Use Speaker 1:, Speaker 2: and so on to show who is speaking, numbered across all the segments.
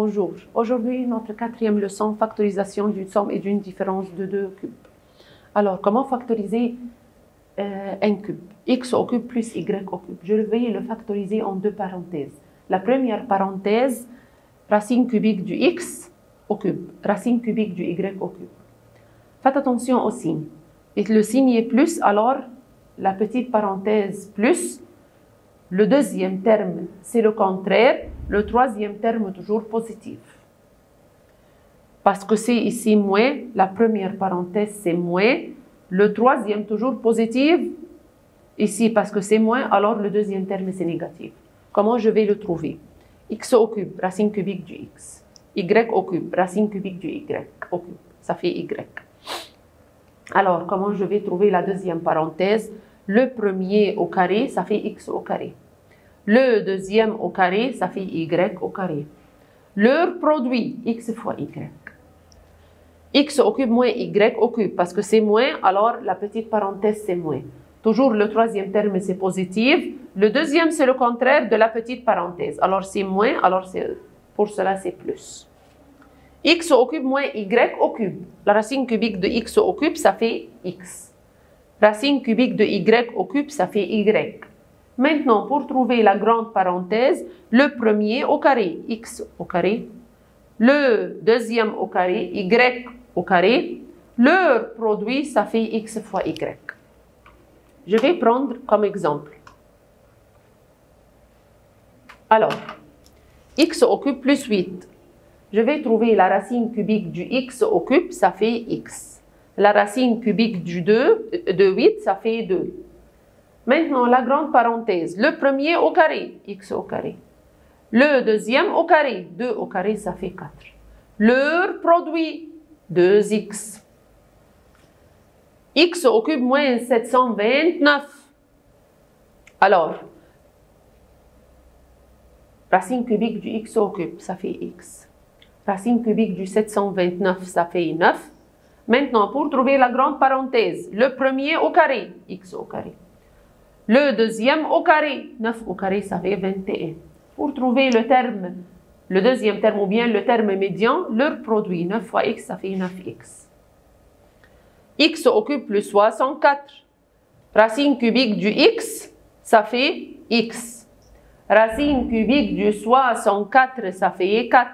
Speaker 1: Bonjour. Aujourd'hui, notre quatrième leçon, factorisation d'une somme et d'une différence de deux cubes. Alors, comment factoriser un cube? X au cube plus Y au cube. Je vais le factoriser en deux parenthèses. La première parenthèse, racine cubique du X au cube, racine cubique du Y au cube. Faites attention au signe. Et le signe est plus, alors la petite parenthèse plus. Le deuxième terme, c'est le contraire. Le troisième terme, toujours positif. Parce que c'est ici moins, la première parenthèse, c'est moins. Le troisième, toujours positif. Ici, parce que c'est moins, alors le deuxième terme, c'est négatif. Comment je vais le trouver? X au cube, racine cubique du X. Y au cube, racine cubique du Y au cube. Ça fait Y. Alors, comment je vais trouver la deuxième parenthèse? Le premier au carré, ça fait X au carré. Le deuxième au carré, ça fait Y au carré. Leur produit, X fois Y. X au cube moins Y au cube, parce que c'est moins, alors la petite parenthèse, c'est moins. Toujours le troisième terme, c'est positif. Le deuxième, c'est le contraire de la petite parenthèse. Alors c'est moins, alors pour cela, c'est plus. X au cube moins Y au cube. La racine cubique de X au cube, ça fait X. Racine cubique de Y au cube, ça fait Y. Maintenant, pour trouver la grande parenthèse, le premier au carré, X au carré. Le deuxième au carré, Y au carré. Leur produit, ça fait X fois Y. Je vais prendre comme exemple. Alors, X au cube plus 8. Je vais trouver la racine cubique du X au cube, ça fait X. La racine cubique du 2, de 8, ça fait 2. Maintenant, la grande parenthèse. Le premier au carré, X au carré. Le deuxième au carré, 2 au carré, ça fait 4. Leur produit, 2x. X au cube moins 729. Alors, racine cubique du X au cube, ça fait X. Racine cubique du 729, ça fait 9. Maintenant, pour trouver la grande parenthèse, le premier au carré, X au carré. Le deuxième au carré, 9 au carré, ça fait 21. Pour trouver le terme, le deuxième terme ou bien le terme médian, leur produit, 9 fois x, ça fait 9x. X au cube plus 64. Racine cubique du x, ça fait x. Racine cubique du 64, ça fait 4.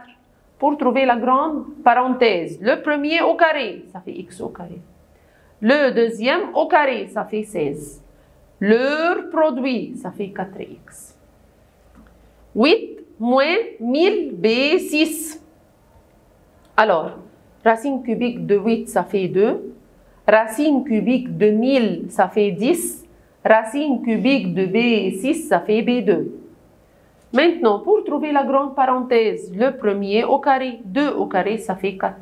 Speaker 1: Pour trouver la grande parenthèse, le premier au carré, ça fait x au carré. Le deuxième au carré, ça fait 16. Leur produit, ça fait 4x. 8 moins 1000 B6. Alors, racine cubique de 8, ça fait 2. Racine cubique de 1000, ça fait 10. Racine cubique de B6, ça fait B2. Maintenant, pour trouver la grande parenthèse, le premier au carré, 2 au carré, ça fait 4.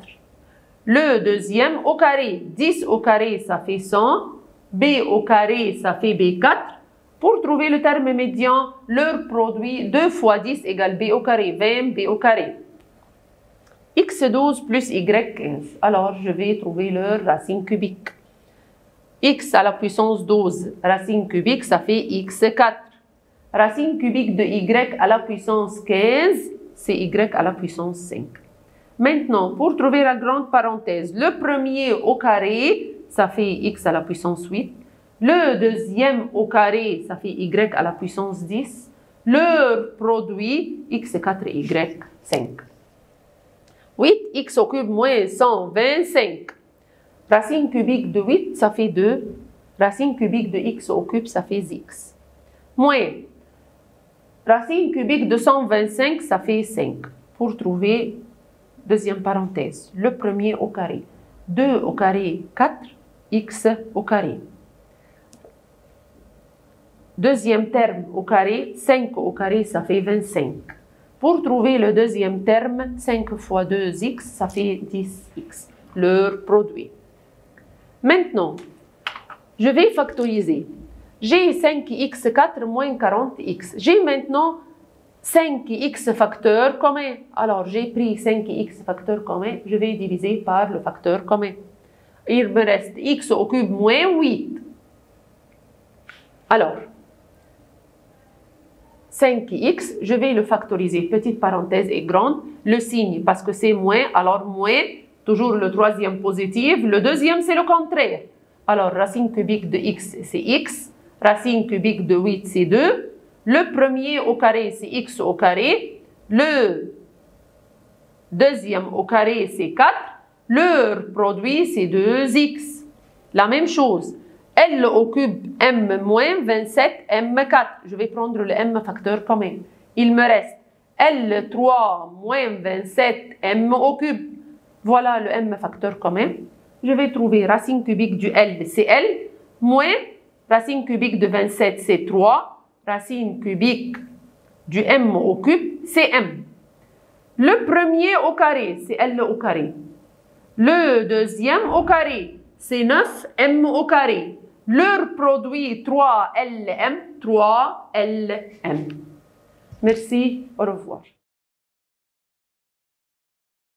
Speaker 1: Le deuxième au carré, 10 au carré, ça fait 100. B au carré, ça fait B4. Pour trouver le terme médian, leur produit 2 fois 10 égale B au carré, 20 B au carré. X12 plus Y15. Alors, je vais trouver leur racine cubique. X à la puissance 12, racine cubique, ça fait X4. Racine cubique de Y à la puissance 15, c'est Y à la puissance 5. Maintenant, pour trouver la grande parenthèse, le premier au carré, ça fait x à la puissance 8. Le deuxième au carré, ça fait y à la puissance 10. Leur produit, x4 et y5. 8x au cube moins 125. Racine cubique de 8, ça fait 2. Racine cubique de x au cube, ça fait x. Moins. Racine cubique de 125, ça fait 5. Pour trouver deuxième parenthèse, le premier au carré. 2 au carré, 4. X au carré. Deuxième terme au carré, 5 au carré, ça fait 25. Pour trouver le deuxième terme, 5 fois 2x, ça fait 10x. Leur produit. Maintenant, je vais factoriser. J'ai 5x4 moins 40x. J'ai maintenant 5x facteur commun. Alors, j'ai pris 5x facteur commun. Je vais diviser par le facteur commun. Il me reste x au cube moins 8. Alors, 5x, je vais le factoriser. Petite parenthèse et grande. Le signe, parce que c'est moins, alors moins, toujours le troisième positif. Le deuxième, c'est le contraire. Alors, racine cubique de x, c'est x. Racine cubique de 8, c'est 2. Le premier au carré, c'est x au carré. Le deuxième au carré, c'est 4. Leur produit, c'est 2x. La même chose. L au cube, m moins 27, m4. Je vais prendre le m facteur commun. Il me reste L3 moins 27, m au cube. Voilà le m facteur commun. Je vais trouver racine cubique du L, c'est L, moins racine cubique de 27, c'est 3. Racine cubique du m au cube, c'est m. Le premier au carré, c'est L au carré. Le deuxième au carré, c'est 9m au carré. Leur produit 3LM, 3LM. Merci, au revoir.